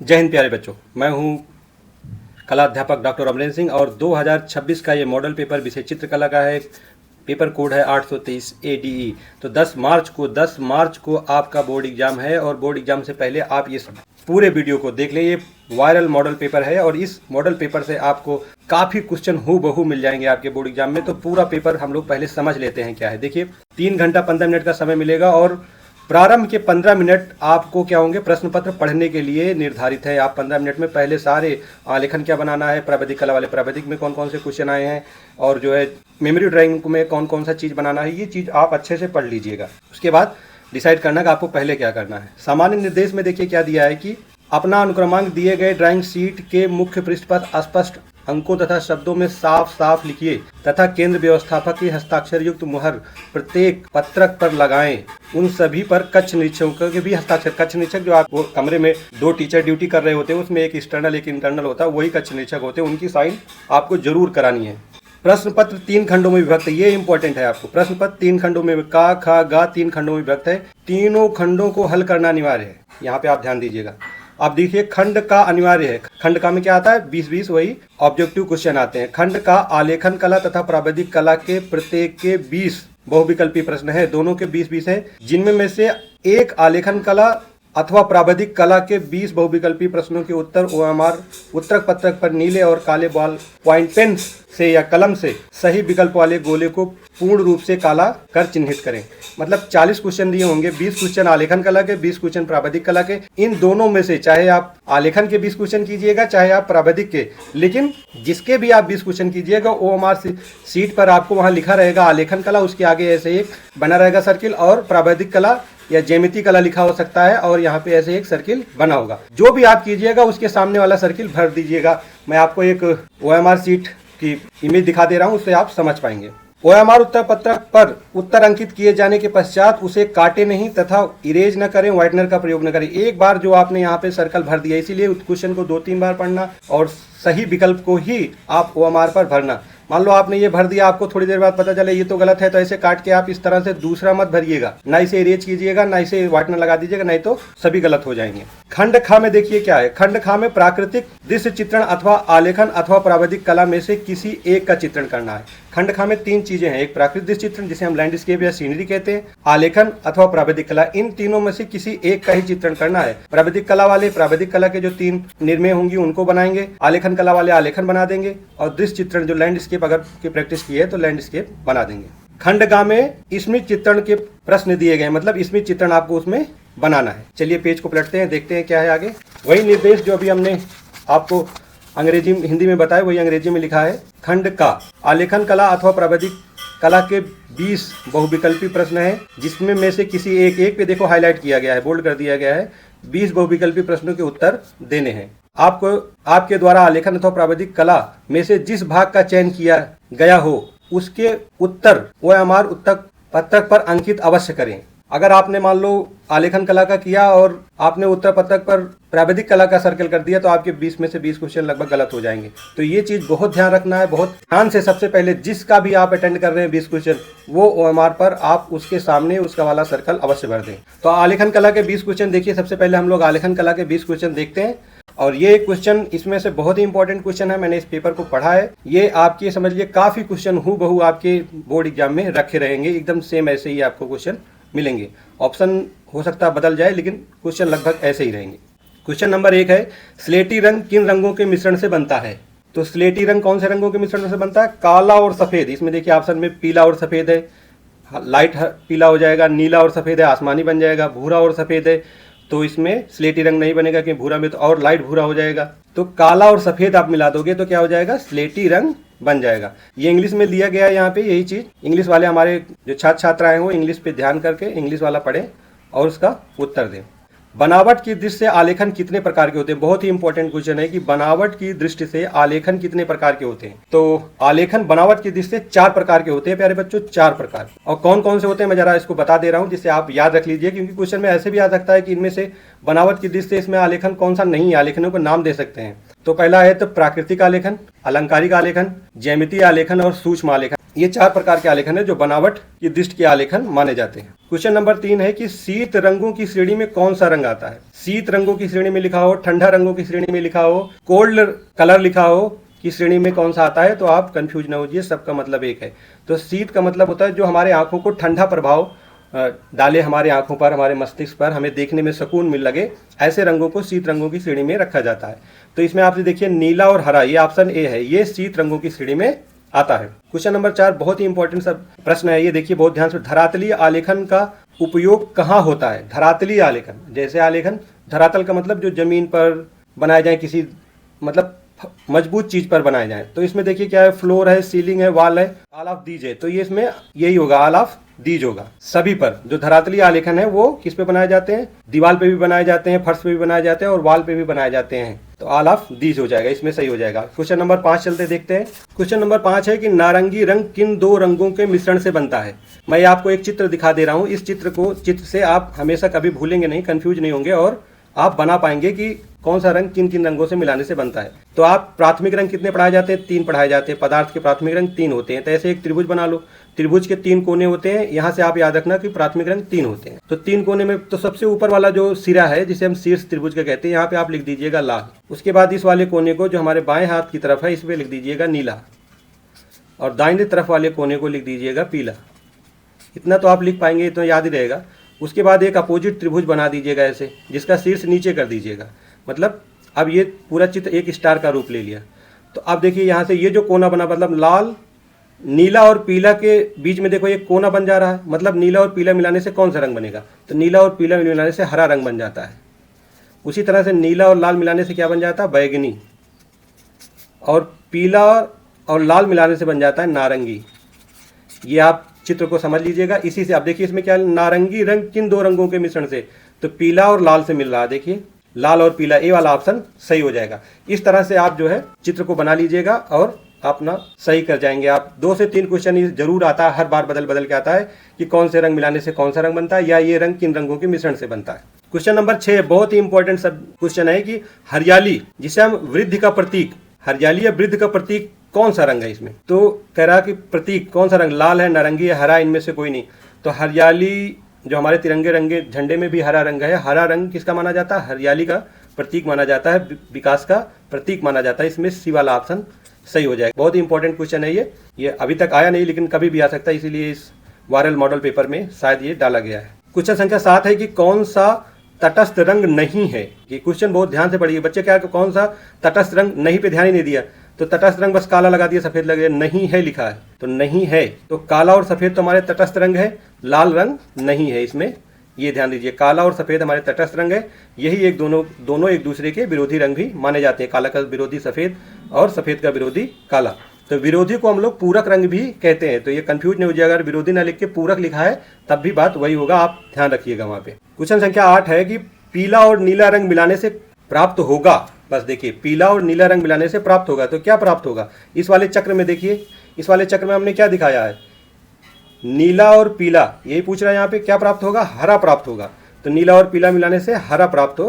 जय हिंद प्यारे बच्चों, मैं हूं कला अध्यापक डॉक्टर अमरेंद्र सिंह और 2026 का ये मॉडल पेपर विषय चित्रकला का है। पेपर कोड है 823 ADE। तो 10 मार्च को आपका बोर्ड एग्जाम है और बोर्ड एग्जाम से पहले आप इस पूरे वीडियो को देख लें। ये वायरल मॉडल पेपर है और इस मॉडल पेपर से आपको काफ़ी क्वेश्चन हूबहू मिल जाएंगे आपके बोर्ड एग्जाम में। तो पूरा पेपर हम लोग पहले समझ लेते हैं क्या है। देखिए, 3 घंटा 15 मिनट का समय मिलेगा और प्रारंभ के 15 मिनट आपको क्या होंगे, प्रश्न पत्र पढ़ने के लिए निर्धारित है। आप 15 मिनट में पहले सारे आलेखन क्या बनाना है, प्रावैधिक कला वाले प्रावैधिक में कौन कौन से क्वेश्चन आए हैं और जो है मेमोरी ड्राइंग में कौन कौन सा चीज़ बनाना है, ये चीज़ आप अच्छे से पढ़ लीजिएगा। उसके बाद डिसाइड करना कि आपको पहले क्या करना है। सामान्य निर्देश में देखिए क्या दिया है कि अपना अनुक्रमांक दिए गए ड्राइंग शीट के मुख्य पृष्ठ पर स्पष्ट अंकों तथा शब्दों में साफ साफ लिखिए तथा केंद्र व्यवस्थापक की हस्ताक्षर युक्त मुहर प्रत्येक पत्रक पर लगाएं। उन सभी पर कक्ष निरीक्षकों के भी हस्ताक्षर, कक्ष निरीक्षक जो आपको कमरे में 2 टीचर ड्यूटी कर रहे होते हैं, उसमें एक एक्सटर्नल एक इंटरनल होता है, वही कक्ष निरीक्षक होते हैं, उनकी साइन आपको जरूर करानी है। प्रश्न पत्र 3 खंडों में विभक्त है, ये इंपॉर्टेंट है आपको। प्रश्न पत्र 3 खंडों में, का खा गा 3 खंडों में विभक्त है। तीनों खंडों को हल करना अनिवार्य है। यहाँ पे आप ध्यान दीजिएगा। आप देखिए, खंड का अनिवार्य है। खंड का में क्या आता है, 20-20 वही ऑब्जेक्टिव क्वेश्चन आते हैं। खंड का आलेखन कला तथा प्रावैधिक कला के प्रत्येक के 20 बहुविकल्पी प्रश्न है। दोनों के 20-20 है, जिनमें में से एक आलेखन कला अथवा प्रावैधिक कला के 20 बहुविकल्पी प्रश्नों के उत्तर OMR उत्तरक पत्रक पर नीले और काले बॉल पॉइंट पेन से या कलम से सही विकल्प वाले गोले को पूर्ण रूप से काला कर चिन्हित करें। मतलब 40 क्वेश्चन दिए होंगे, 20 क्वेश्चन आलेखन कला के, 20 क्वेश्चन प्रावैधिक कला के। इन दोनों में से चाहे आप आलेखन के 20 क्वेश्चन कीजिएगा, चाहे आप प्रावैधिक के, लेकिन जिसके भी आप 20 क्वेश्चन कीजिएगा OMR सीट पर आपको वहां लिखा रहेगा आलेखन कला, उसके आगे ऐसे एक बना रहेगा सर्किल, और प्रावैधिक कला या ज्यामिति कला लिखा हो सकता है और यहाँ पे ऐसे एक सर्किल बना होगा। जो भी आप कीजिएगा उसके सामने वाला सर्किल भर दीजिएगा। मैं आपको एक OMR सीट की इमेज दिखा दे रहा हूँ, उससे आप समझ पाएंगे। OMR उत्तर पत्रक पर उत्तर अंकित किए जाने के पश्चात उसे काटे नहीं तथा इरेज न करें, व्हाइटनर का प्रयोग न करें। एक बार जो आपने यहाँ पे सर्कल भर दिया, इसीलिए उस क्वेश्चन को 2-3 बार पढ़ना और सही विकल्प को ही आप OMR पर भरना। मान लो आपने ये भर दिया, आपको थोड़ी देर बाद पता चले ये तो गलत है, तो ऐसे काट के आप इस तरह से दूसरा मत भरिएगा, ना इसे इरेज कीजिएगा, ना इसे व्हाइटनर लगा दीजिएगा, नहीं तो सभी गलत हो जाएंगे। खंड खा में देखिए क्या है। खंड खा में प्राकृतिक दृश्य चित्रण अथवा आलेखन अथवा प्रावैधिक कला में से किसी एक का चित्रण करना है। खंड खा में 3 चीजें हैं, एक प्राकृतिक दृश्य चित्रण जिसे हम लैंडस्केप या सीनरी कहते हैं, आलेखन अथवा प्रावैधिक कला, इन तीनों में से किसी एक का ही चित्रण करना है। प्रावैधिक कला वाले प्रावैधिक कला के जो 3 निर्णय होंगी उनको बनाएंगे, आलेखन कला वाले आलेखन बना देंगे और दृश्य चित्रण जो लैंडस्केप अगर की प्रैक्टिस की है तो लैंडस्केप बना देंगे। खंड गा में स्मृति चित्रण के प्रश्न दिए गए, मतलब स्मृति चित्रण आपको उसमें बनाना है। चलिए पेज को पलटते हैं, देखते हैं क्या है आगे। वही निर्देश जो अभी हमने आपको अंग्रेजी हिंदी में बताया वही अंग्रेजी में लिखा है। खंड का आलेखन कला अथवा प्रावैधिक कला के 20 बहुविकल्पी प्रश्न है, जिसमें में से किसी एक पे देखो हाईलाइट किया गया है, बोल्ड कर दिया गया है। 20 बहुविकल्पी प्रश्नों के उत्तर देने हैं। आपको आपके द्वारा आलेखन अथवा प्रावैधिक कला में से जिस भाग का चयन किया गया हो उसके उत्तर OMR उत्तर पत्रक पर अंकित अवश्य करें। अगर आपने मान लो आलेखन कला का किया और आपने उत्तर पत्रक पर प्रावैधिक कला का सर्कल कर दिया, तो आपके 20 में से 20 क्वेश्चन लगभग गलत हो जाएंगे। तो ये चीज बहुत ध्यान रखना है, बहुत ध्यान से। सबसे पहले जिसका भी आप अटेंड कर रहे हैं 20 क्वेश्चन, वो OMR पर आप उसके सामने उसका वाला सर्कल अवश्य भर दें। तो आलेखन कला के 20 क्वेश्चन देखिए। सबसे पहले हम लोग आलेखन कला के 20 क्वेश्चन देखते हैं और ये क्वेश्चन इसमें से बहुत ही इंपॉर्टेंट क्वेश्चन है। मैंने इस पेपर को पढ़ा है, ये आपके समझिए काफी क्वेश्चन हूबहू आपके बोर्ड एग्जाम में रखे रहेंगे, एकदम सेम ऐसे ही आपको क्वेश्चन मिलेंगे। ऑप्शन हो सकता है बदल जाए, लेकिन क्वेश्चन लगभग ऐसे ही रहेंगे। क्वेश्चन नंबर 1 है, स्लेटी रंग किन रंगों के मिश्रण से बनता है? तो स्लेटी रंग कौन से रंगों के मिश्रण से बनता है? काला और सफेद। इसमें देखिए ऑप्शन में पीला और सफेद है, लाइट पीला हो जाएगा, नीला और सफेद है, आसमानी बन जाएगा, भूरा और सफेद है, तो इसमें स्लेटी रंग नहीं बनेगा क्योंकि भूरा में तो और लाइट भूरा हो जाएगा। तो काला और सफेद आप मिला दोगे तो क्या हो जाएगा, स्लेटी रंग बन जाएगा। ये इंग्लिश में दिया गया है यहाँ पे, यही चीज इंग्लिश वाले हमारे जो छात्र छात्राएं हैं वो इंग्लिश पे ध्यान करके इंग्लिश वाला पढ़ें और उसका उत्तर दें। बनावट की दृष्टि से आलेखन कितने प्रकार के होते हैं? बहुत ही इंपॉर्टेंट क्वेश्चन है कि बनावट की दृष्टि से आलेखन कितने प्रकार के होते हैं। तो आलेखन बनावट की दृष्टि से 4 प्रकार के होते हैं प्यारे बच्चों, 4 प्रकार। और कौन कौन से होते हैं मैं जरा इसको बता दे रहा हूं, जिससे आप याद रख लीजिए, क्योंकि क्वेश्चन में ऐसे भी आ सकता है कि इनमें से बनावट की दृष्टि से इसमें आलेखन कौन सा नहीं है, आलेखनों को नाम दे सकते हैं। तो पहला है तो प्राकृतिक आलेखन, अलंकारिक आलेखन, ज्यामितीय आलेखन और सूक्ष्म आलेखन। ये 4 प्रकार के आलेखन है जो बनावट की दृष्टि के आलेखन माने जाते हैं। क्वेश्चन नंबर 3 है कि शीत रंगों की श्रेणी में कौन सा रंग आता है। शीत रंगों की श्रेणी में लिखा हो, ठंडा रंगों की श्रेणी में लिखा हो, कोल्ड कलर लिखा हो की श्रेणी में कौन सा आता है, तो आप कंफ्यूज ना होइए, सबका मतलब एक है। तो शीत का मतलब होता है जो हमारे आंखों को ठंडा प्रभाव डाले, हमारे आंखों पर, हमारे मस्तिष्क पर, हमें देखने में सुकून मिल लगे, ऐसे रंगों को शीत रंगों की श्रेणी में रखा जाता है। तो इसमें आपसे देखिए नीला और हरा, ये ऑप्शन ए है, ये शीत रंगों की श्रेणी में आता है। क्वेश्चन नंबर 4 बहुत ही इंपॉर्टेंट सब प्रश्न है, ये देखिए बहुत ध्यान से। धरातलीय आलेखन का उपयोग कहाँ होता है। धरातलीय आलेखन, जैसे आलेखन, धरातल का मतलब जो जमीन पर बनाए जाए, किसी मतलब मजबूत चीज पर बनाए जाए। तो इसमें देखिए क्या है, फ्लोर है, सीलिंग है, वॉल है, ऑल ऑफ दीज है। तो ये इसमें यही होगा, ऑल ऑफ दीज होगा। सभी पर जो धरातलीय आलेखन है वो किस पे बनाए जाते हैं, दीवार पे भी बनाए जाते हैं, फर्श पे भी बनाए जाते हैं और वॉल पे भी बनाए जाते हैं। तो ऑल ऑफ दीज हो जाएगा, इसमें सही हो जाएगा। क्वेश्चन नंबर 5 चलते देखते हैं। क्वेश्चन नंबर 5 है कि नारंगी रंग किन 2 रंगों के मिश्रण से बनता है। मैं आपको एक चित्र दिखा दे रहा हूँ, इस चित्र से आप हमेशा कभी भूलेंगे नहीं, कंफ्यूज नहीं होंगे और आप बना पाएंगे कि कौन सा रंग किन किन रंगों से मिलाने से बनता है। तो आप प्राथमिक रंग कितने पढ़ाए जाते हैं, 3 पढ़ाए जाते हैं। पदार्थ के प्राथमिक रंग 3 होते हैं। तो ऐसे एक त्रिभुज बना लो, त्रिभुज के 3 कोने होते हैं। यहाँ से आप याद रखना कि प्राथमिक रंग 3 होते हैं। तो 3 कोने में तो सबसे ऊपर वाला जो सिरा है, जिसे हम शीर्ष त्रिभुज का कहते हैं, यहाँ पे आप लिख दीजिएगा लाल। उसके बाद इस वाले कोने को जो हमारे बाएं हाथ की तरफ है, इस पे लिख दीजिएगा नीला, और दाहिने तरफ वाले कोने को लिख दीजिएगा पीला। इतना तो आप लिख पाएंगे, इतना याद ही रहेगा। उसके बाद एक अपोजिट त्रिभुज बना दीजिएगा ऐसे, जिसका शीर्ष नीचे कर दीजिएगा। मतलब अब ये पूरा चित्र एक स्टार का रूप ले लिया। तो अब देखिए यहाँ से ये जो कोना बना, मतलब लाल, नीला और पीला के बीच में देखो एक कोना बन जा रहा है। मतलब नीला और पीला मिलाने से कौन सा रंग बनेगा, तो नीला और पीला मिलाने से हरा रंग बन जाता है। उसी तरह से नीला और लाल मिलाने से क्या बन जाता है, बैगनी, और पीला और लाल मिलाने से बन जाता है नारंगी। ये आप चित्र को समझ लीजिएगा। इसी से आप देखिए इसमें क्या, नारंगी रंग किन 2 रंगों के मिश्रण से, तो पीला और लाल से मिल रहा है। देखिए लाल और पीला, ए वाला ऑप्शन सही हो जाएगा। इस तरह से आप जो है चित्र को बना लीजिएगा और अपना सही कर जाएंगे आप। 2 से 3 क्वेश्चन ये जरूर आता है, हर बार बदल बदल के आता है कि कौन से रंग मिलाने से कौन सा रंग बनता है, या ये रंग किन रंगों के मिश्रण से बनता है। क्वेश्चन नंबर 6 बहुत ही इंपॉर्टेंट सब क्वेश्चन है कि हरियाली, जिसे हम वृद्धि का प्रतीक, हरियाली या वृद्धि का प्रतीक कौन सा रंग है इसमें। तो कह रहा कि प्रतीक कौन सा रंग, लाल है, नारंगी है, हरा, इनमें से कोई नहीं। तो हरियाली जो हमारे तिरंगे रंगे झंडे में भी हरा रंग है, हरा रंग किसका माना जाता है, हरियाली का प्रतीक माना जाता है, विकास का प्रतीक माना जाता है। इसमें सी वाला ऑप्शन सही हो जाएगा। बहुत ही इंपॉर्टेंट क्वेश्चन है ये अभी तक आया नहीं, लेकिन कभी भी आ सकता है, इसीलिए इस वायरल मॉडल पेपर में शायद ये डाला गया है। क्वेश्चन संख्या 7 है कि कौन सा तटस्थ रंग नहीं है। ये क्वेश्चन बहुत ध्यान से पढ़िए बच्चे, क्या कौन सा तटस्थ रंग नहीं पे ध्यान ही नहीं दिया। तो तटस्थ रंग बस काला लगा दिया, सफेद लग गया, नहीं है लिखा है, तो नहीं है। तो काला और सफेद तो हमारे तटस्थ रंग है, लाल रंग नहीं है इसमें, ये ध्यान दीजिए। काला और सफेद हमारे तटस्थ रंग है, यही एक दोनों एक दूसरे के विरोधी रंग भी माने जाते हैं। काला का विरोधी सफेद और सफेद का विरोधी काला। तो विरोधी को हम लोग पूरक रंग भी कहते हैं। तो ये कंफ्यूज नहीं हो जाएगा, अगर विरोधी ना लिख के पूरक लिखा है तब भी बात वही होगा, आप ध्यान रखिएगा वहां पे। क्वेश्चन संख्या 8 है कि पीला और नीला रंग मिलाने से प्राप्त होगा। बस देखिए पीला और नीला रंग मिलाने से प्राप्त होगा, तो क्या प्राप्त होगा। इस वाले चक्र में देखिए, इस वाले चक्र में हमने क्या दिखाया है, नीला और पीला, यही पूछ रहा है यहाँ पे, क्या प्राप्त होगा, हरा प्राप्त होगा। तो नीला और पीला मिलाने से हरा प्राप्त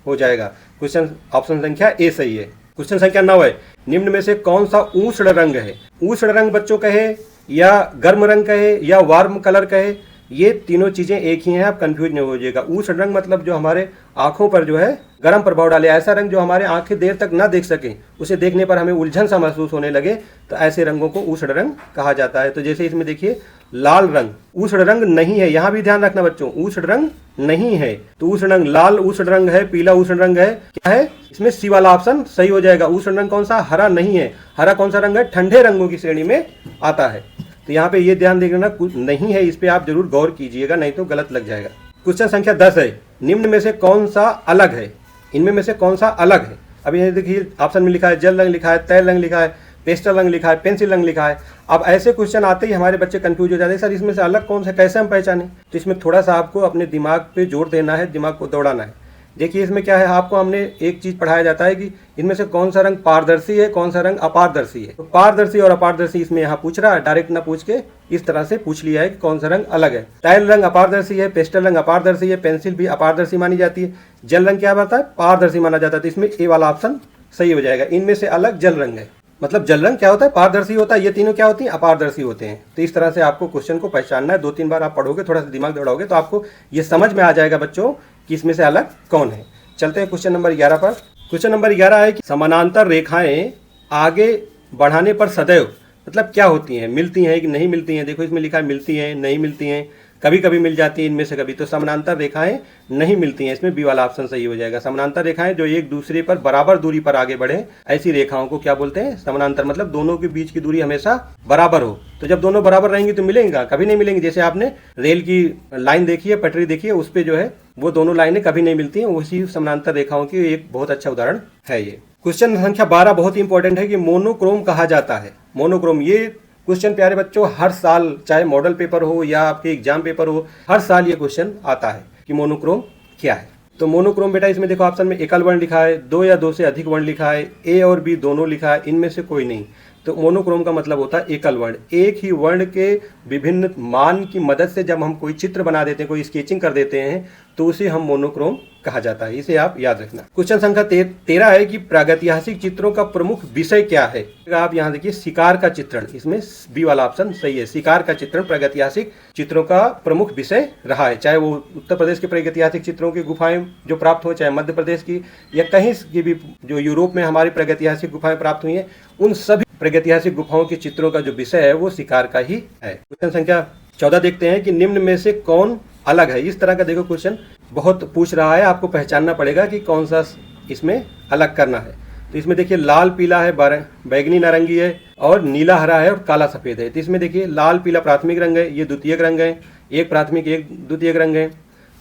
हो जाएगा। क्वेश्चन ऑप्शन संख्या ए सही है। क्वेश्चन संख्या 9 है, निम्न में से कौन सा उष्ण रंग है। उष्ण रंग बच्चों कहे या गर्म रंग कहे या वार्म कलर कहे, ये तीनों चीजें एक ही हैं, आप कंफ्यूज नहीं हो जाएगा। उष्ण रंग मतलब जो हमारे आंखों पर जो है गर्म प्रभाव डाले, ऐसा रंग जो हमारे आंखें देर तक ना देख सके, उसे देखने पर हमें उलझन सा महसूस होने लगे, तो ऐसे रंगों को उष्ण रंग कहा जाता है। तो जैसे इसमें देखिए लाल रंग उष्ण रंग नहीं है, यहाँ भी ध्यान रखना बच्चों, उष्ण रंग नहीं है। तो उष्ण रंग, लाल उष्ण रंग है, पीला उष्ण रंग है, क्या है इसमें सी वाला ऑप्शन सही हो जाएगा। उष्ण रंग कौन सा, हरा नहीं है। हरा कौन सा रंग है, ठंडे रंगों की श्रेणी में आता है। तो यहाँ पे ये ध्यान देना नहीं है, इस पे आप जरूर गौर कीजिएगा, नहीं तो गलत लग जाएगा। क्वेश्चन संख्या 10 है, निम्न में से कौन सा अलग है। इनमें में से कौन सा अलग है। अभी ये देखिए ऑप्शन में लिखा है जल रंग लिखा है, तैल रंग लिखा है, पेस्टल रंग लिखा है, पेंसिल रंग लिखा है। अब ऐसे क्वेश्चन आते ही हमारे बच्चे कंफ्यूज हो जाते हैं, सर इसमें से अलग कौन सा, कैसे हम पहचाने। तो इसमें थोड़ा सा आपको अपने दिमाग पे जोर देना है, दिमाग को दौड़ाना है। देखिए इसमें क्या है, आपको हमने एक चीज पढ़ाया जाता है कि इनमें से कौन सा रंग पारदर्शी है, कौन सा रंग अपारदर्शी है। तो पारदर्शी और अपारदर्शी इसमें यहाँ पूछ रहा है, डायरेक्ट ना पूछ के इस तरह से पूछ लिया है कि कौन सा रंग अलग है। तैल रंग अपारदर्शी है, पेस्टल रंग अपारदर्शी है, पेंसिल भी अपारदर्शी मानी जाती है, जल रंग क्या होता है, पारदर्शी माना जाता है। तो इसमें ए वाला ऑप्शन सही हो जाएगा, इनमें से अलग जल रंग है। मतलब जल रंग क्या होता है, पारदर्शी होता है। ये तीनों क्या होती हैं, अपारदर्शी होते हैं। तो इस तरह से आपको क्वेश्चन को पहचानना है। 2-3 बार आप पढ़ोगे, थोड़ा सा दिमाग दौड़ाओगे तो आपको ये समझ में आ जाएगा बच्चों कि इसमें से अलग कौन है। चलते हैं क्वेश्चन नंबर 11 पर। क्वेश्चन नंबर 11 है कि समानांतर रेखाएं आगे बढ़ाने पर सदैव मतलब क्या होती हैं, मिलती हैं कि नहीं मिलती हैं। देखो इसमें लिखा है मिलती हैं, नहीं मिलती हैं, कभी कभी मिल जाती हैं, इनमें से कभी। तो समानांतर रेखाएं नहीं मिलती हैं, इसमें बी वाला ऑप्शन सही हो जाएगा। समानांतर रेखाएं जो एक दूसरे पर बराबर दूरी पर आगे बढ़े, ऐसी रेखाओं को क्या बोलते हैं, समानांतर। मतलब दोनों के बीच की दूरी हमेशा बराबर हो। तो जब दोनों बराबर रहेंगी तो मिलेंगे, कभी नहीं मिलेंगे। जैसे आपने रेल की लाइन देखी है, पटरी देखी है, उस पर जो है वो दोनों लाइनें कभी नहीं मिलती हैं। उसी समानांतर रेखाओं की एक बहुत अच्छा उदाहरण है ये। क्वेश्चन संख्या 12 बहुत ही इंपॉर्टेंट है कि मोनोक्रोम कहा जाता है। मोनोक्रोम, ये क्वेश्चन प्यारे बच्चों हर साल, चाहे मॉडल पेपर हो या आपके एग्जाम पेपर हो, हर साल ये क्वेश्चन आता है कि मोनोक्रोम क्या है। तो मोनोक्रोम बेटा इसमें देखो ऑप्शन में एकल वर्ण लिखा है, 2 या 2 से अधिक वर्ण लिखा है, ए और बी दोनों लिखा है, इनमें से कोई नहीं। तो मोनोक्रोम का मतलब होता है एकल वर्ण। एक ही वर्ण के विभिन्न मान की मदद से जब हम कोई चित्र बना देते हैं, कोई स्केचिंग कर देते हैं, तो उसे हम मोनोक्रोम कहा जाता है। इसे आप याद रखना। क्वेश्चन संख्या 13 है कि प्रागैतिहासिक चित्रों का प्रमुख विषय क्या है। आप यहाँ देखिए शिकार का चित्रण, इसमें बी वाला ऑप्शन सही है। शिकार का चित्रण प्रागैतिहासिक चित्रों का प्रमुख विषय रहा है। चाहे वो उत्तर प्रदेश के प्रागैतिहासिक चित्रों की गुफाएं जो प्राप्त हो, चाहे मध्य प्रदेश की या कहीं की भी जो यूरोप में हमारी प्रागैतिहासिक गुफाएं प्राप्त हुई हैं, उन सभी प्रागैतिहासिक गुफाओं के चित्रों का जो विषय है वो शिकार का ही है। क्वेश्चन संख्या 14 देखते हैं कि निम्न में से कौन अलग है। इस तरह का देखो क्वेश्चन बहुत पूछ रहा है, आपको पहचानना पड़ेगा कि कौन सा इसमें अलग करना है। तो इसमें देखिए लाल पीला है, बैगनी नारंगी है, और नीला हरा है, और काला सफेद है। तो इसमें देखिए लाल पीला प्राथमिक रंग है, ये द्वितीयक रंग है, एक प्राथमिक एक द्वितीयक रंग है।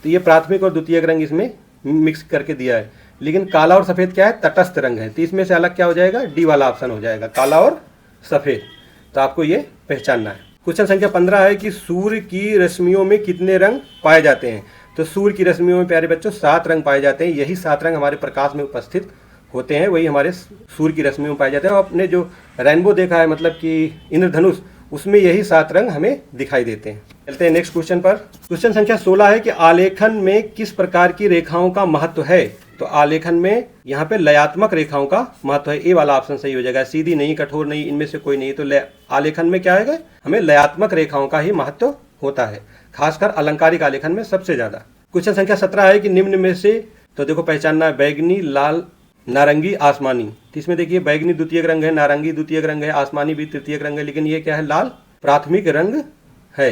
तो ये प्राथमिक और द्वितीयक रंग इसमें मिक्स करके दिया है। लेकिन काला और सफेद क्या है, तटस्थ रंग है। तो इसमें से अलग क्या हो जाएगा, डी वाला ऑप्शन हो जाएगा, काला और सफेद। तो आपको ये पहचानना है। क्वेश्चन संख्या 15 है कि सूर्य की रश्मियों में कितने रंग पाए जाते हैं। तो सूर्य की रश्मियों में प्यारे बच्चों 7 रंग पाए जाते हैं। यही 7 रंग हमारे प्रकाश में उपस्थित होते हैं, वही हमारे सूर्य की रश्मियों में पाए जाते हैं। और आपने जो रेनबो देखा है, मतलब कि इंद्रधनुष, उसमें यही 7 रंग हमें दिखाई देते हैं। चलते हैं नेक्स्ट क्वेश्चन पर। क्वेश्चन संख्या 16 है कि आलेखन में किस प्रकार की रेखाओं का महत्व है। तो आलेखन में यहाँ पे लयात्मक रेखाओं का महत्व है। ए वाला ऑप्शन सही हो जाएगा। सीधी नहीं, कठोर नहीं, इनमें से कोई नहीं। तो आलेखन में क्या है, हमें लयात्मक रेखाओं का ही महत्व होता है, खासकर अलंकारिक आलेखन में सबसे ज्यादा। क्वेश्चन संख्या 17 है कि निम्न में से, तो देखो पहचानना है, बैगनी, लाल, नारंगी, आसमानी। तो इसमें देखिए बैगनी द्वितीयक रंग है, नारंगी द्वितीयक रंग है, आसमानी भी तृतीयक रंग है, लेकिन ये क्या है, लाल प्राथमिक रंग है।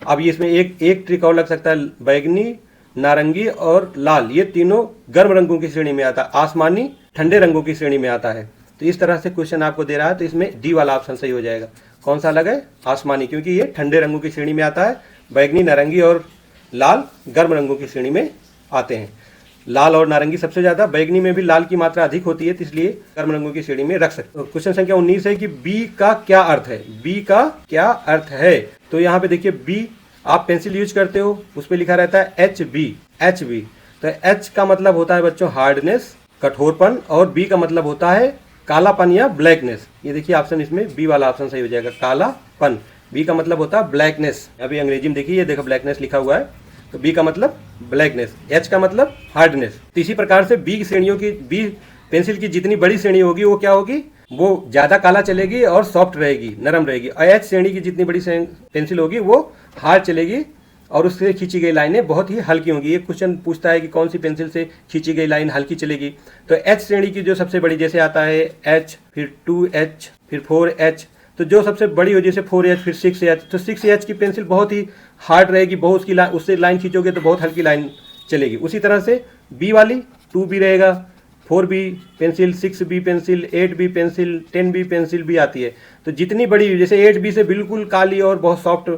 अब ये इसमें एक ट्रिक और लग सकता है, बैगनी, नारंगी और लाल ये तीनों गर्म रंगों की श्रेणी में आता है, आसमानी ठंडे रंगों की श्रेणी में आता है। तो इस तरह से क्वेश्चन आपको दे रहा है, तो इसमें डी वाला ऑप्शन सही हो जाएगा। कौन सा अलग है, आसमानी, क्योंकि ये ठंडे रंगों की श्रेणी में आता है। बैगनी, नारंगी और लाल गर्म रंगों की श्रेणी में आते हैं। लाल और नारंगी सबसे ज्यादा, बैगनी में भी लाल की मात्रा अधिक होती है, तो इसलिए गर्म रंगों की श्रेणी में रख सकते हो। क्वेश्चन संख्या 19 है कि बी का क्या अर्थ है। बी का क्या अर्थ है, तो यहाँ पे देखिए बी, आप पेंसिल यूज करते हो, उस पर लिखा रहता है एच बी, एच बी। तो एच का मतलब होता है बच्चों हार्डनेस, कठोरपन, और बी का मतलब होता है कालापन या ब्लैकनेस। ये देखिए ऑप्शन इसमें बी वाला ऑप्शन सही हो जाएगा, कालापन। बी का मतलब होता है ब्लैकनेस। अभी अंग्रेजी में देखिए, ये देखो ब्लैकनेस लिखा हुआ है, तो बी का मतलब ब्लैकनेस, एच का मतलब हार्डनेस। तो इसी प्रकार से बी श्रेणियों की, बी पेंसिल की जितनी बड़ी श्रेणी होगी वो क्या होगी, वो ज्यादा काला चलेगी और सॉफ्ट रहेगी, नरम रहेगी। और एच श्रेणी की जितनी बड़ी पेंसिल होगी वो हार्ड चलेगी और उससे खींची गई लाइनें बहुत ही हल्की होंगी। ये क्वेश्चन पूछता है कि कौन सी पेंसिल से खींची गई लाइन हल्की चलेगी। तो एच श्रेणी की जो सबसे बड़ी, जैसे आता है एच, फिर 2H, फिर 4H, तो जो सबसे बड़ी हो जैसे 4H, फिर 6H, तो 6H की पेंसिल बहुत ही हार्ड रहेगी, बहुत उसकी उससे लाइन खींचोगे तो बहुत हल्की लाइन चलेगी। उसी तरह से बी वाली 2B रहेगा, 4B pencil, 6B pencil, 8B pencil, 10B pencil भी आती है। तो जितनी बड़ी, जैसे 8B से बिल्कुल काली और बहुत सॉफ्ट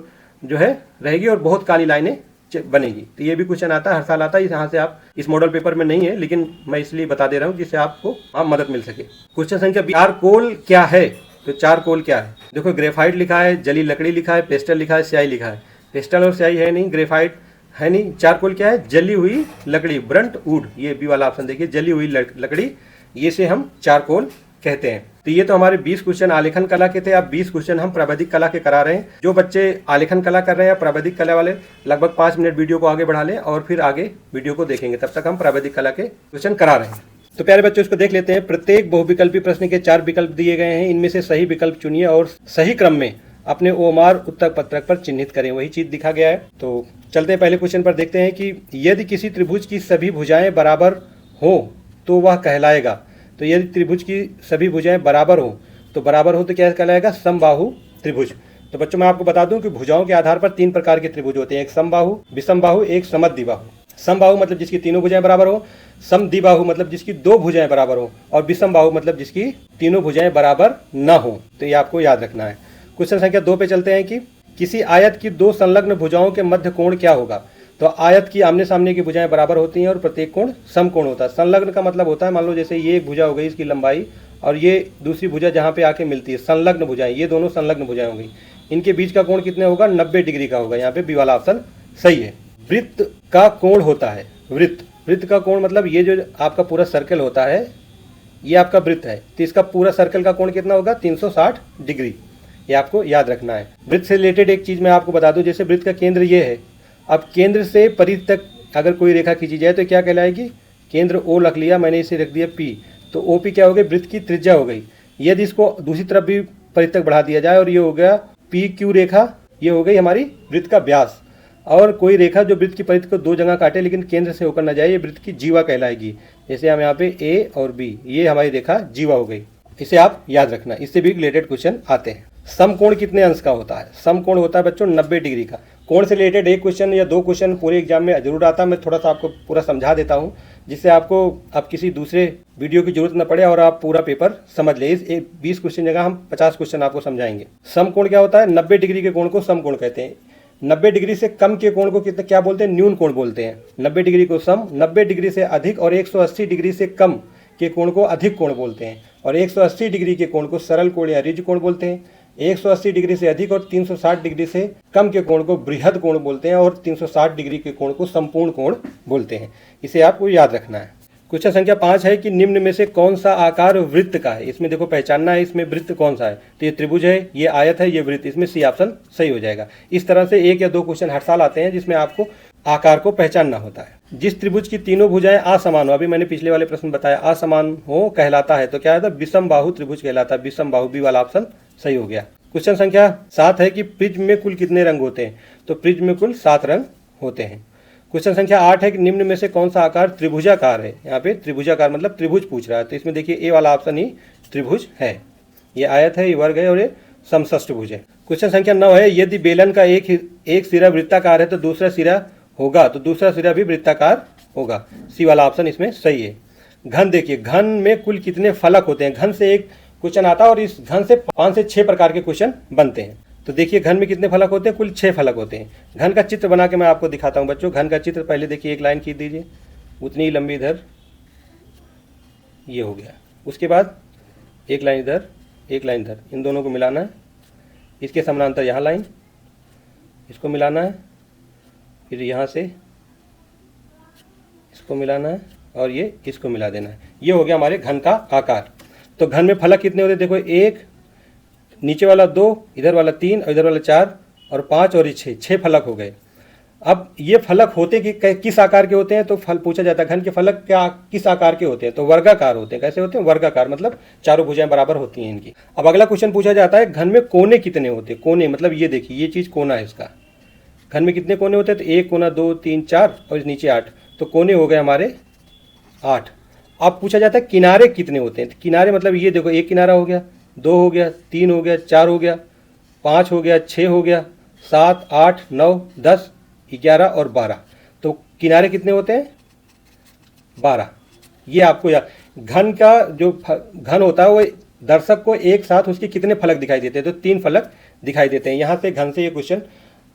जो है रहेगी और बहुत काली लाइनें बनेगी। तो ये भी क्वेश्चन आता है, हर साल आता है। यहाँ से आप, इस मॉडल पेपर में नहीं है, लेकिन मैं इसलिए बता दे रहा हूँ जिससे आपको मदद मिल सके। क्वेश्चन संख्या 20, चारकोल क्या है। तो चारकोल क्या है, देखो ग्रेफाइट लिखा है, जली लकड़ी लिखा है, पेस्टल लिखा है, स्याही लिखा है। पेस्टल और स्याही है नहीं, ग्रेफाइट है नहीं। चारकोल क्या है, जली हुई लकड़ी, ब्रंट वुड। ये बी वाला ऑप्शन देखिए, जली हुई लकड़ी, ये से हम चारकोल कहते हैं। तो ये तो हमारे 20 क्वेश्चन आलेखन कला के थे। अब 20 क्वेश्चन हम प्रावैधिक कला के करा रहे हैं। जो बच्चे आलेखन कला कर रहे हैं या प्रावैधिक कला वाले, लगभग 5 मिनट वीडियो को आगे बढ़ा लें और फिर आगे वीडियो को देखेंगे। तब तक हम प्रावैधिक कला के क्वेश्चन करा रहे हैं। तो प्यारे बच्चों इसको देख लेते हैं। प्रत्येक बहुविकल्पी प्रश्न के 4 विकल्प दिए गए हैं, इनमें से सही विकल्प चुनिए और सही क्रम में अपने ओमार उत्तर पत्रक पर चिन्हित करें, वही चीज दिखा गया है। तो चलते हैं पहले क्वेश्चन पर, देखते हैं कि यदि किसी त्रिभुज की सभी भुजाएं बराबर हो तो वह कहलाएगा। तो यदि त्रिभुज की सभी भुजाएं बराबर हो तो क्या कहलाएगा? समबाहु त्रिभुज। तो बच्चों मैं आपको बता दूं कि भुजाओं के आधार पर 3 प्रकार के त्रिभुज होते हैं, एक समबाहु, विषमबाहु, एक समद्विबाहु। समबाहु मतलब जिसकी तीनों भुजाएं बराबर हो, समद्विबाहु मतलब जिसकी 2 भुजाएं बराबर हो, और विषमबाहु मतलब जिसकी तीनों भुजाएं बराबर न हो। तो ये आपको याद रखना है। क्वेश्चन संख्या 2 पे चलते हैं कि किसी आयत की 2 संलग्न भुजाओं के मध्य कोण क्या होगा? तो आयत की आमने सामने की भुजाएं बराबर होती हैं और प्रत्येक कोण समकोण होता है। संलग्न का मतलब होता है, मान लो जैसे ये एक भुजा हो गई इसकी लंबाई, और ये दूसरी भुजा जहाँ पे आके मिलती है, संलग्न भुजाएं, ये दोनों संलग्न भुजाएं हो गई। इनके बीच का कोण कितने होगा? 90 डिग्री का होगा। यहाँ पे बी वाला ऑप्शन सही है। वृत्त का कोण होता है, वृत्त का कोण मतलब ये जो आपका पूरा सर्कल होता है, ये आपका वृत्त है, तो इसका पूरा सर्कल का कोण कितना होगा? 360 डिग्री। ये आपको याद रखना है। वृत्त से रिलेटेड एक चीज मैं आपको बता दूं, जैसे वृत्त का केंद्र ये है, अब केंद्र से परिधि तक अगर कोई रेखा खींची जाए तो क्या कहलाएगी? केंद्र O रख लिया मैंने, इसे रख दिया P, तो OP क्या हो गई? वृत्त की त्रिज्या हो गई। यदि इसको दूसरी तरफ भी परिधि तक बढ़ा दिया जाए और ये हो गया PQ रेखा, ये हो गई हमारी वृत्त का व्यास। और कोई रेखा जो वृत्त की परिधि को 2 जगह काटे लेकिन केंद्र से होकर न जाए, ये वृत्त की जीवा कहलाएगी। जैसे हम यहाँ पे A और B, ये हमारी रेखा जीवा हो गई। इसे आप याद रखना, इससे भी रिलेटेड क्वेश्चन आते हैं। समकोण कितने अंश का होता है? समकोण होता है बच्चों 90 डिग्री का। कोण से रिलेटेड एक क्वेश्चन या 2 क्वेश्चन पूरे एग्जाम में जरूर आता है। मैं थोड़ा सा आपको पूरा समझा देता हूँ, जिससे आपको अब किसी दूसरे वीडियो की जरूरत न पड़े और आप पूरा पेपर समझ ले। इस 20 क्वेश्चन जगह हम 50 क्वेश्चन आपको समझाएंगे। समकोण क्या होता है? 90 डिग्री के कोण को समकोण कहते हैं। 90 डिग्री से कम के कोण को कितना क्या बोलते हैं? न्यून कोण बोलते हैं। 90 डिग्री को सम, 90 डिग्री से अधिक और 180 डिग्री से कम के कोण को अधिक कोण बोलते हैं, और 180 डिग्री के कोण को सरल कोण या ऋज कोण बोलते हैं। 180 डिग्री से अधिक और 360 डिग्री से कम के कोण को बृहद कोण बोलते हैं, और 360 डिग्री के कोण को संपूर्ण कोण बोलते हैं। इसे आपको याद रखना है। क्वेश्चन संख्या 5 है कि निम्न में से कौन सा आकार वृत्त का है? इसमें देखो पहचानना है, इसमें वृत्त कौन सा है। तो ये त्रिभुज है, ये आयत है, ये वृत्त, इसमें सी ऑप्शन सही हो जाएगा। इस तरह से 1 या 2 क्वेश्चन हर साल आते हैं जिसमें आपको आकार को पहचानना होता है। जिस त्रिभुज की तीनों भुजाएं असमान हो, अभी मैंने पिछले वाले प्रश्न बताया, असमान हो कहलाता है, तो क्या है? विषम बाहु त्रिभुज कहलाता है। विषम बाहु, बी वाला ऑप्शन सही हो गया। क्वेश्चन संख्या 7 है कि प्रिज्म में कुल कितने रंग होते हैं? तो प्रिज्म में कुल 7 रंग होते हैं। क्वेश्चन संख्या 8 है कि निम्न में से कौन सा आकार त्रिभुजाकार है? यहाँ पे त्रिभुजाकार मतलब त्रिभुज पूछ रहा है, तो इसमें देखिए ए वाला ऑप्शन ही त्रिभुज है। ये आयत है, ये वर्ग है और ये समषष्टभुज है। क्वेश्चन संख्या 9 है यदि बेलन का एक सिरा वृत्ताकार है तो दूसरा सिरा होगा, तो दूसरा सिरा भी वृत्ताकार होगा। सी वाला ऑप्शन इसमें सही है। घन देखिए, घन में कुल कितने फलक होते हैं? घन से एक क्वेश्चन आता है और इस घन से 5 से 6 प्रकार के क्वेश्चन बनते हैं। तो देखिए घन में कितने फलक होते हैं? कुल 6 फलक होते हैं। घन का चित्र बना के मैं आपको दिखाता हूं बच्चों। घन का चित्र पहले देखिए, एक लाइन खींच दीजिए, उतनी ही लंबी इधर, ये हो गया। उसके बाद एक लाइन इधर, एक लाइन इधर, इन दोनों को मिलाना है। इसके समानांतर यहाँ लाइन, इसको मिलाना है, फिर यहाँ से इसको मिलाना है और ये इसको मिला देना है। ये हो गया हमारे घन का आकार। तो घन में फलक कितने होते हैं? देखो 1, नीचे वाला 2, इधर वाला 3 और इधर वाला 4 और 5 और ये 6 फलक हो गए। अब ये फलक होते किस आकार के होते हैं? तो फल पूछा जाता है घन के फलक क्या किस आकार के होते हैं? तो वर्गाकार होते हैं। कैसे होते हैं? वर्गाकार, मतलब चारों भुजाएं बराबर होती हैं इनकी। अब अगला क्वेश्चन पूछा जाता है घन में कोने कितने होते हैं? कोने मतलब ये देखिए, ये चीज कोना है इसका। घन में कितने कोने होते हैं? तो 1 कोना, 2, 3, 4 और नीचे 8, तो कोने हो गए हमारे 8। अब पूछा जाता है किनारे कितने होते हैं? तो किनारे मतलब ये देखो, 1 किनारा हो गया, 2 हो गया, 3 हो गया, 4 हो गया, 5 हो गया, 6 हो गया, 7, 8, 9, 10, 11 और 12। तो किनारे कितने होते हैं? 12। ये आपको याद। घन का जो घन होता है वो दर्शक को एक साथ उसके कितने फलक दिखाई देते हैं? तो 3 फलक दिखाई देते हैं। यहाँ से घन से ये क्वेश्चन,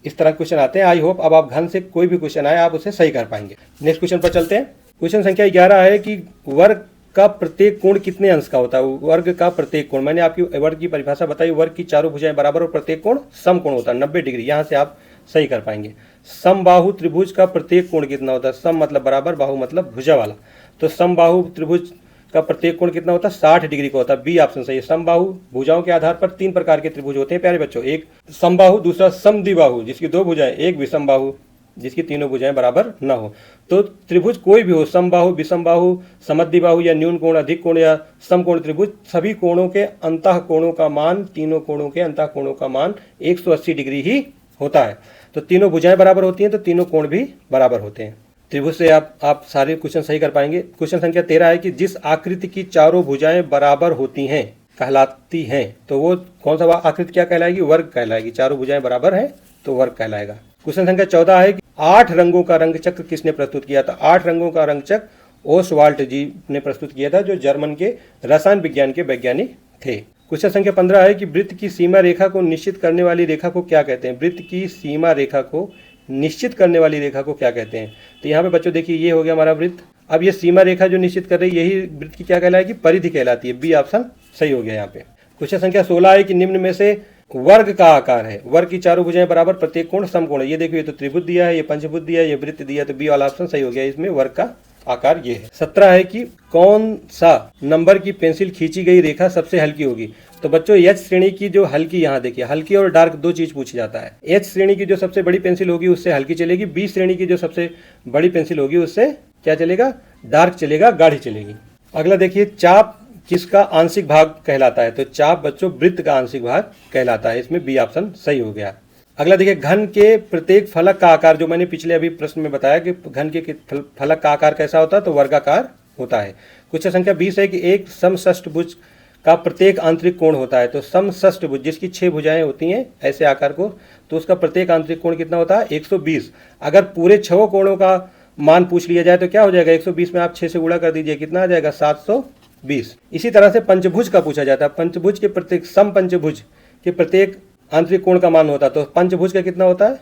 इस तरह क्वेश्चन आते हैं। आई होप अब आप घन से कोई भी क्वेश्चन आए आप उसे सही कर पाएंगे। नेक्स्ट क्वेश्चन पर चलते हैं। क्वेश्चन संख्या 11 है कि वर्ग का प्रत्येक कोण कितने अंश का होता है? वर्ग का प्रत्येक कोण, मैंने आपकी वर्ग की परिभाषा बताई, वर्ग की चारों भुजाएं बराबर और प्रत्येक कोण समकोण होता है 90 डिग्री। यहाँ से आप सही कर पाएंगे। समबाहु त्रिभुज का प्रत्येक कोण कितना होता है? सम मतलब बराबर, बाहु मतलब भुजा वाला। तो समबाहु त्रिभुज का प्रत्येक कोण कितना होता है? 60 डिग्री का होता है। बी ऑप्शन सही है। समबाहु भुजाओं के आधार पर 3 प्रकार के त्रिभुज होते हैं प्यारे बच्चों। एक समबाहु, दूसरा समद्विबाहु जिसकी 2 भुजाएं, एक विषमबाहु। जिसकी तीनों भुजाएं बराबर न हो। तो त्रिभुज कोई भी हो, समबाहु, विषमबाहु, समद्विबाहु या न्यून कोण, अधिक कोण या समकोण त्रिभुज, सभी कोणों के अंतः कोणों का मान, तीनों कोणों के अंतः कोणों का मान 180 डिग्री ही होता है। तो तीनों भुजाएं बराबर होती हैं तो तीनों कोण भी बराबर होते हैं। त्रिभुज से आप सारे क्वेश्चन सही कर पाएंगे। क्वेश्चन संख्या 13 है कि जिस आकृति की चारों भुजाएं बराबर होती हैं कहलाती हैं, तो वो कौन सा आकृति क्या कहलाएगी? वर्ग कहलाएगी। चारों भुजाएं बराबर हैं तो वर्ग कहलाएगा। क्वेश्चन संख्या 14 है कि 8 रंगों का रंग चक्र किसने प्रस्तुत किया था? 8 रंगों का रंग चक्र ओसवाल्ट जी ने प्रस्तुत किया था, जो जर्मन के रसायन विज्ञान के वैज्ञानिक थे। क्वेश्चन संख्या 15 है कि वृत्त की सीमा रेखा को निश्चित करने वाली रेखा को क्या कहते हैं? वृत्त की सीमा रेखा को निश्चित करने वाली रेखा को क्या कहते हैं? तो यहाँ पे बच्चों देखिए, ये हो गया हमारा वृत्त। अब ये सीमा रेखा जो निश्चित कर रही है, यही वृत्त की क्या कहलाएगी? परिधि कहलाती है। बी ऑप्शन सही हो गया यहाँ पे। क्वेश्चन संख्या 16 है कि निम्न में से वर्ग का आकार है। वर्ग की चारों भुजाएं बराबर, प्रत्येक कोण समकोण है। ये देखिए, ये तो त्रिभुज दिया है, ये पंचभुज दिया है, ये वृत्त दिया है, तो बी वाला ऑप्शन सही हो गया। इसमें वर्ग का आकार ये है। 17 है कि कौन सा नंबर की पेंसिल खींची गई रेखा सबसे हल्की होगी? तो बच्चों एच श्रेणी की जो हल्की, यहाँ देखिए हल्की और डार्क दो चीज पूछी जाता है। एच श्रेणी की जो सबसे बड़ी पेंसिल होगी उससे हल्की चलेगी। बी श्रेणी की जो सबसे बड़ी पेंसिल होगी उससे क्या चलेगा? डार्क चलेगा, गाढ़ी चलेगी। अगला देखिए, चाप किसका आंशिक भाग कहलाता है? तो चाप बच्चों वृत्त का आंशिक भाग कहलाता है। इसमें बी ऑप्शन सही हो गया। अगला देखिए, घन के प्रत्येक फलक का आकार, जो मैंने पिछले अभी प्रश्न में बताया कि घन के फलक का आकार कैसा होता है, तो वर्गाकार होता है। क्वेश्चन संख्या 20 है कि एक समषष्ठभुज का प्रत्येक आंतरिक कोण होता है। तो समषष्ठभुज जिसकी 6 भुजाएं होती हैं ऐसे आकार को, तो उसका प्रत्येक आंतरिक कोण कितना होता है? 120। अगर पूरे 6 कोणों का मान पूछ लिया जाए तो क्या हो जाएगा? 120 में आप 6 से गुणा कर दीजिए, कितना आ जाएगा? 720। इसी तरह से पंचभुज का पूछा जाता है। पंचभुज के प्रत्येक, सम पंचभुज के प्रत्येक आंतरिक कोण का मान होता है। तो पंचभुज का कितना होता है?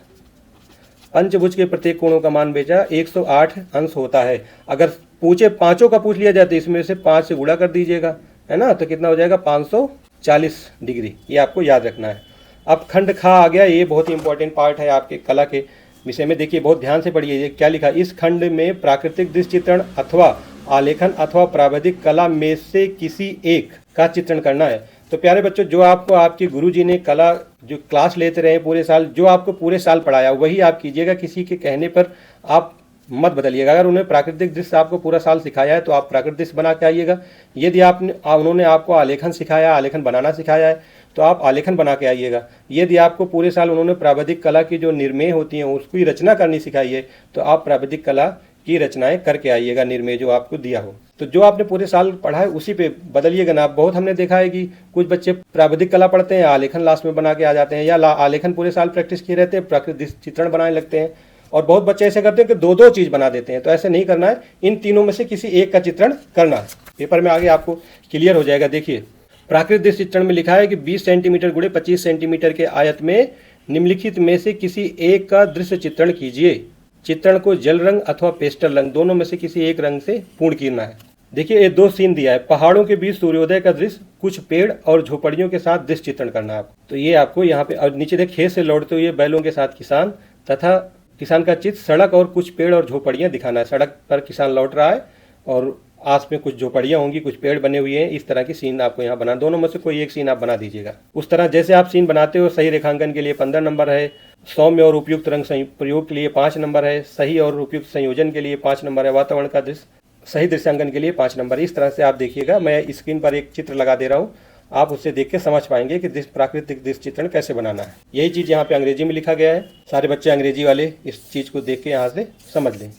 पंचभुज के प्रत्येक कोणों का मान बेटा 108 अंश होता है। अगर पूछे पांचों का पूछ लिया जाए तो इसमें से 5 से गुणा कर दीजिएगा, है ना, तो कितना हो जाएगा? 540 डिग्री। ये आपको याद रखना है। अब खंड खा आ गया, ये बहुत ही इंपॉर्टेंट पार्ट है आपके कला के विषय में। देखिए बहुत ध्यान से पढ़िए, ये क्या लिखा? इस खंड में प्राकृतिक दृश्य चित्रण अथवा आलेखन अथवा प्राविधिक कला में से किसी एक का चित्रण करना है। तो प्यारे बच्चों, जो आपको आपके गुरुजी ने कला जो क्लास लेते रहे पूरे साल, जो आपको पूरे साल पढ़ाया वही आप कीजिएगा। किसी के कहने पर आप मत बदलिएगा। अगर उन्होंने प्राकृतिक दृश्य आपको पूरा साल सिखाया है तो आप प्राकृतिक दृश्य बना के आइएगा। यदि उन्होंने आपको आलेखन सिखाया, आलेखन बनाना सिखाया है, तो आप आलेखन बना के आइएगा। यदि आपको पूरे साल उन्होंने प्राविधिक कला की जो निर्मेय होती हैं उसकी रचना करनी सिखाई है, तो आप प्राविधिक कला की रचनाएं करके आइएगा, निर्मेय जो आपको दिया हो। तो जो आपने पूरे साल पढ़ा है उसी पे बदलिएगा ना। बहुत हमने देखा है कि कुछ बच्चे प्राविधिक कला पढ़ते हैं, आलेखन लास्ट में बना के आ जाते हैं, या आलेखन पूरे साल प्रैक्टिस किए रहते हैं, प्राकृतिक चित्रण बनाने लगते हैं। और बहुत बच्चे ऐसे करते हैं कि दो चीज बना देते हैं। तो ऐसे नहीं करना है, इन तीनों में से किसी एक का चित्रण करना है। पेपर में आगे आपको क्लियर हो जाएगा। देखिए, प्राकृतिक दृश्य चित्रण में लिखा है कि 20 सेंटीमीटर गुणे 25 सेंटीमीटर के आयत में निम्नलिखित में से किसी एक का दृश्य चित्रण कीजिए। चित्रण को जल रंग अथवा पेस्टल रंग, दोनों में से किसी एक रंग से पूर्ण करना है। देखिए, ये 2 सीन दिया है। पहाड़ों के बीच सूर्योदय का दृश्य, कुछ पेड़ और झोपड़ियों के साथ दृश्य चित्रण करना है आपको। तो ये आपको यहाँ पे, और नीचे देखिए, खेत से लौटते हुए बैलों के साथ किसान तथा किसान का चित्र, सड़क और कुछ पेड़ और झोपड़ियाँ दिखाना है। सड़क पर किसान लौट रहा है और आस में कुछ झोपड़ियाँ होंगी, कुछ पेड़ बने हुए हैं। इस तरह की सीन आपको यहाँ बना, दोनों में से कोई एक सीन आप बना दीजिएगा। उस तरह जैसे आप सीन बनाते हो, सही रेखांकन के लिए 15 नंबर है, सौम्य और उपयुक्त रंग प्रयोग के लिए 5 नंबर है, सही और उपयुक्त संयोजन के लिए 5 नंबर है, वातावरण का दृश्य सही दृश्यांकन के लिए 5 नंबर। इस तरह से आप देखिएगा। मैं स्क्रीन पर एक चित्र लगा दे रहा हूँ, आप उससे देख के समझ पाएंगे कि प्राकृतिक दृश्य चित्रण कैसे बनाना है। यही चीज़ यहाँ पे अंग्रेजी में लिखा गया है। सारे बच्चे अंग्रेजी वाले इस चीज़ को देख के यहाँ से समझ लें।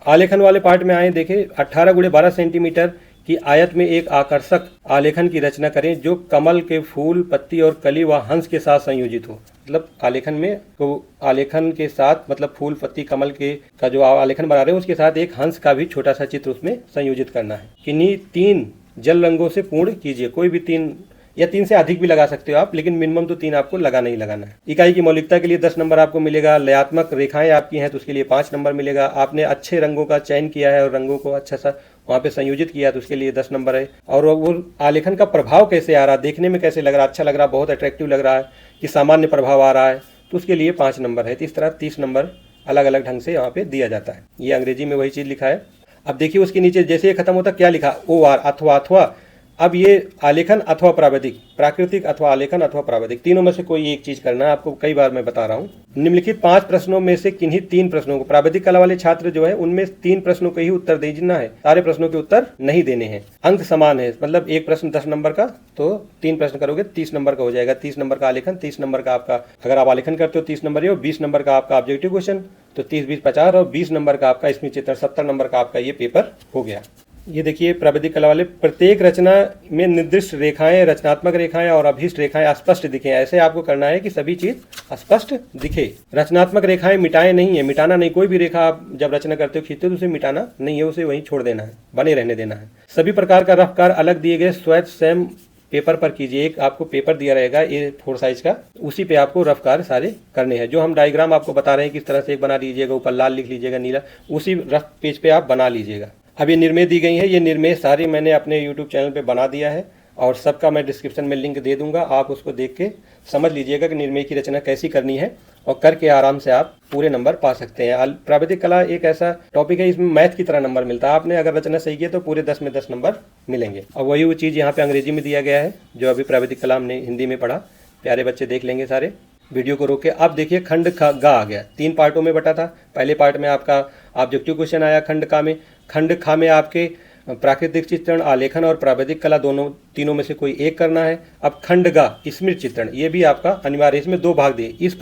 आलेखन वाले पार्ट में आए, देखें 18 गुणे 12 सेंटीमीटर की आयत में एक आकर्षक आलेखन की रचना करें जो कमल के फूल, पत्ती और कली व हंस के साथ संयोजित हो। मतलब आलेखन में तो आलेखन के साथ मतलब फूल, पत्ती, कमल के का जो आलेखन बना रहे हैं उसके साथ एक हंस का भी छोटा सा चित्र उसमें संयोजित करना है। किन्हीं 3 जल रंगों से पूर्ण कीजिए। कोई भी 3 या 3 से अधिक भी लगा सकते हो आप, लेकिन मिनिमम तो 3 आपको लगाना ही लगाना है। इकाई की मौलिकता के लिए 10 नंबर आपको मिलेगा। लयात्मक रेखाएं आपकी हैं तो उसके लिए 5 नंबर मिलेगा। आपने अच्छे रंगों का चयन किया है और रंगों को अच्छा सा वहाँ पे संयोजित किया तो उसके लिए 10 नंबर है। और वो आलेखन का प्रभाव कैसे आ रहा, देखने में कैसे लग रहा, अच्छा लग रहा, बहुत अट्रैक्टिव लग रहा है कि सामान्य प्रभाव आ रहा है, तो उसके लिए 5 नंबर है। तो इस तरह 30 नंबर अलग अलग ढंग से यहाँ पे दिया जाता है। ये अंग्रेजी में वही चीज़ लिखा है। अब देखिए उसके नीचे जैसे ये खत्म होता क्या लिखा, OR अथवा अब ये आलेखन अथवा प्राविधिक, प्राकृतिक अथवा आलेखन अथवा प्राविधिक, तीनों में से कोई एक चीज करना है आपको। कई बार मैं बता रहा हूँ, निम्नलिखित 5 प्रश्नों में से किन्हीं 3 प्रश्नों को, प्राविधिक कला वाले छात्र जो है उनमें 3 प्रश्नों के ही उत्तर देना है, सारे प्रश्नों के उत्तर नहीं देने हैं। अंक समान है, मतलब एक प्रश्न 10 नंबर का, तो 3 प्रश्न करोगे 30 नंबर का हो जाएगा। 30 नंबर का आलेखन, 30 नंबर का आपका, अगर आप आलेखन करते हो 30 नंबर ये, 20 नंबर का आपका ऑब्जेक्टिव क्वेश्चन, तो 30 20 50 और 20 नंबर का आपका स्मृति चित्रण, 70 नंबर का आपका ये पेपर हो गया। ये देखिए प्राविधिक कला वाले, प्रत्येक रचना में निर्दिष्ट रेखाएं, रचनात्मक रेखाएं और अभीष्ट रेखाएं स्पष्ट दिखे। ऐसे आपको करना है कि सभी चीज स्पष्ट दिखे। रचनात्मक रेखाएं मिटाए नहीं है, मिटाना नहीं, कोई भी रेखा आप जब रचना करते हो खींचते हो तो उसे मिटाना नहीं है, उसे वहीं छोड़ देना है, बने रहने देना है। सभी प्रकार का रफ कार्य अलग दिए गए स्वैच सेम पेपर पर कीजिए। एक आपको पेपर दिया रहेगा A4 साइज का, उसी पे आपको रफ कार्य सारे करने हैं। जो हम डायग्राम आपको बता रहे हैं किस तरह से एक बना लीजिएगा, ऊपर लाल लिख लीजिएगा, नीला, उसी रफ पेज पे आप बना लीजिएगा। अब ये निर्मेय दी गई है, ये निर्मेय सारी मैंने अपने YouTube चैनल पे बना दिया है और सबका मैं डिस्क्रिप्शन में लिंक दे दूंगा। आप उसको देख के समझ लीजिएगा कि निर्मेय की रचना कैसी करनी है और करके आराम से आप पूरे नंबर पा सकते हैं। प्राविधिक कला एक ऐसा टॉपिक है, इसमें मैथ की तरह नंबर मिलता है। आपने अगर रचना सही किया तो पूरे 10 में 10 नंबर मिलेंगे। और वही वो चीज़ यहाँ पे अंग्रेजी में दिया गया है जो अभी प्राविधिक कला हमने हिंदी में पढ़ा। प्यारे बच्चे देख लेंगे सारे, वीडियो को रोक के। अब देखिए खंड गा आ गया, 3 पार्टों में बटा था। पहले पार्ट में आपका ऑब्जेक्टिव क्वेश्चन आया खंड का में, खंड खा में आपके प्राकृतिक चित्रण, आलेखन और प्राविधिक कला तीनों में से कोई एक करना है। अब खंड गा स्मृति चित्रण, ये भी आपका अनिवार्य, इसमें 2 भाग दिए। इस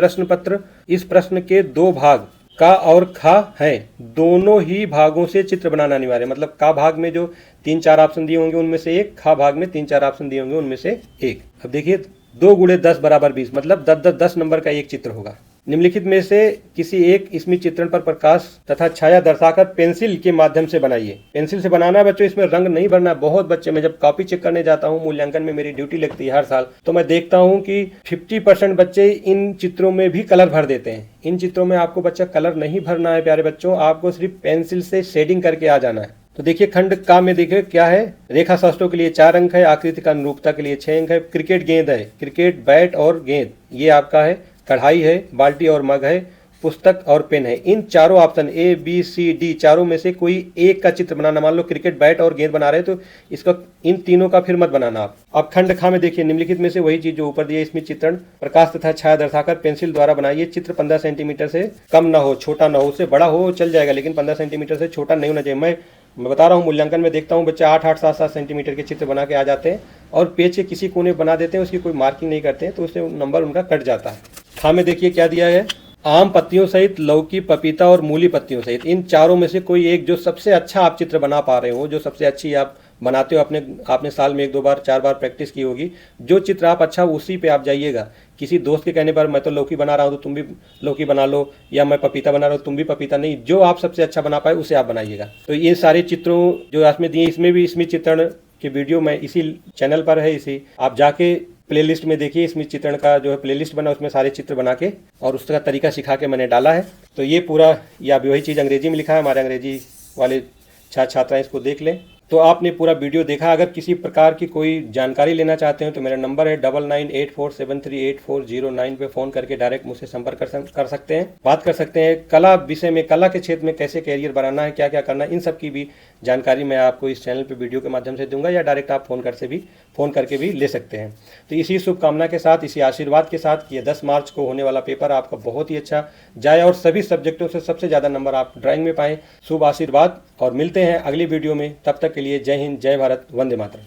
प्रश्न के 2 भाग का और खा है, दोनों ही भागों से चित्र बनाना अनिवार्य है। मतलब का भाग में जो 3-4 ऑप्शन दिए होंगे उनमें से एक, खा भाग में 3-4 ऑप्शन दिए होंगे उनमें से एक। अब देखिए 2 × 10 = 20, मतलब 10 नंबर का एक चित्र होगा। निम्नलिखित में से किसी एक स्मृति चित्रण पर प्रकाश तथा छाया दर्शाकर पेंसिल के माध्यम से बनाइए। पेंसिल से बनाना है बच्चों, इसमें रंग नहीं भरना। बहुत बच्चे, मैं जब कॉपी चेक करने जाता हूँ, मूल्यांकन में मेरी ड्यूटी लगती है हर साल, तो मैं देखता हूँ कि 50% बच्चे इन चित्रों में भी कलर भर देते हैं। इन चित्रों में आपको बच्चा कलर नहीं भरना है प्यारे बच्चों, आपको सिर्फ पेंसिल से शेडिंग करके आ जाना है। तो देखिए खंड का में देखिए क्या है, रेखा शास्त्रों के लिए 4 अंक है, आकृति का अनुरूपता के लिए 6 अंक है, क्रिकेट गेंद है, क्रिकेट बैट और गेंद ये आपका है, कढ़ाई है, बाल्टी और मग है, पुस्तक और पेन है। इन चारों ऑप्शन ABCD चारों में से कोई एक का चित्र बनाना। मान लो क्रिकेट बैट और गेंद बना रहे हैं तो इसका इन तीनों का फिर मत बनाना आप। अब खंड खा में देखिए निम्नलिखित में से वही चीज जो ऊपर दिया, इसमें चित्रण प्रकाश तथा छाया दर्शाकर पेंसिल द्वारा बनाइए। चित्र 15 सेंटीमीटर से कम ना हो, छोटा ना हो, उससे बड़ा हो चल जाएगा लेकिन 15 सेंटीमीटर से छोटा नहीं होना चाहिए। मैं बता रहा हूँ, मूल्यांकन में देखता हूँ बच्चा 8-8, 7-7 सेंटीमीटर के चित्र बना के आ जाते हैं और पेज के किसी कोने बना देते हैं, उसकी कोई मार्किंग नहीं करते हैं, तो उससे नंबर उनका कट जाता है। खा में देखिए क्या दिया है, आम पत्तियों सहित, लौकी, पपीता और मूली पत्तियों सहित, इन चारों में से कोई एक जो सबसे अच्छा आप चित्र बना पा रहे हो, जो सबसे अच्छी आप बनाते हो, आपने साल में 1-2 बार 4 बार प्रैक्टिस की होगी, जो चित्र आप अच्छा उसी पे आप जाइएगा। किसी दोस्त के कहने पर मैं तो लौकी बना रहा हूँ तो तुम भी लौकी बना लो, या मैं पपीता बना रहा हूँ तुम भी पपीता, नहीं, जो आप सबसे अच्छा बना पाए उसे आप बनाइएगा। तो ये सारे चित्रों जो इसमें दिए, इसमें भी स्मृति चित्रण की वीडियो मैं इसी चैनल पर है, इसी आप जाके प्लेलिस्ट में देखिए, स्मृति चित्रण का जो है प्लेलिस्ट बना, उसमें सारे चित्र बना के और उसका तरीका सिखा के मैंने डाला है। तो ये पूरा या वही चीज़ अंग्रेजी में लिखा है, हमारे अंग्रेजी वाले छात्र छात्राएं इसको देख लें। तो आपने पूरा वीडियो देखा। अगर किसी प्रकार की कोई जानकारी लेना चाहते हैं तो मेरा नंबर है 9984738409 पे फ़ोन करके डायरेक्ट मुझसे संपर्क कर सकते हैं, बात कर सकते हैं। कला विषय में, कला के क्षेत्र में कैसे कैरियर बनाना है, क्या क्या करना है, इन सब की भी जानकारी मैं आपको इस चैनल पे वीडियो के माध्यम से दूंगा, या डायरेक्ट आप फ़ोन करके भी ले सकते हैं। तो इसी शुभकामना के साथ, इसी आशीर्वाद के साथ कि ये 10 मार्च को होने वाला पेपर आपका बहुत ही अच्छा जाए और सभी सब्जेक्टों से सबसे ज़्यादा नंबर आप ड्राइंग में पाएँ। शुभ आशीर्वाद और मिलते हैं अगली वीडियो में। तब तक के लिए जय हिंद, जय भारत, वंदे मातरम।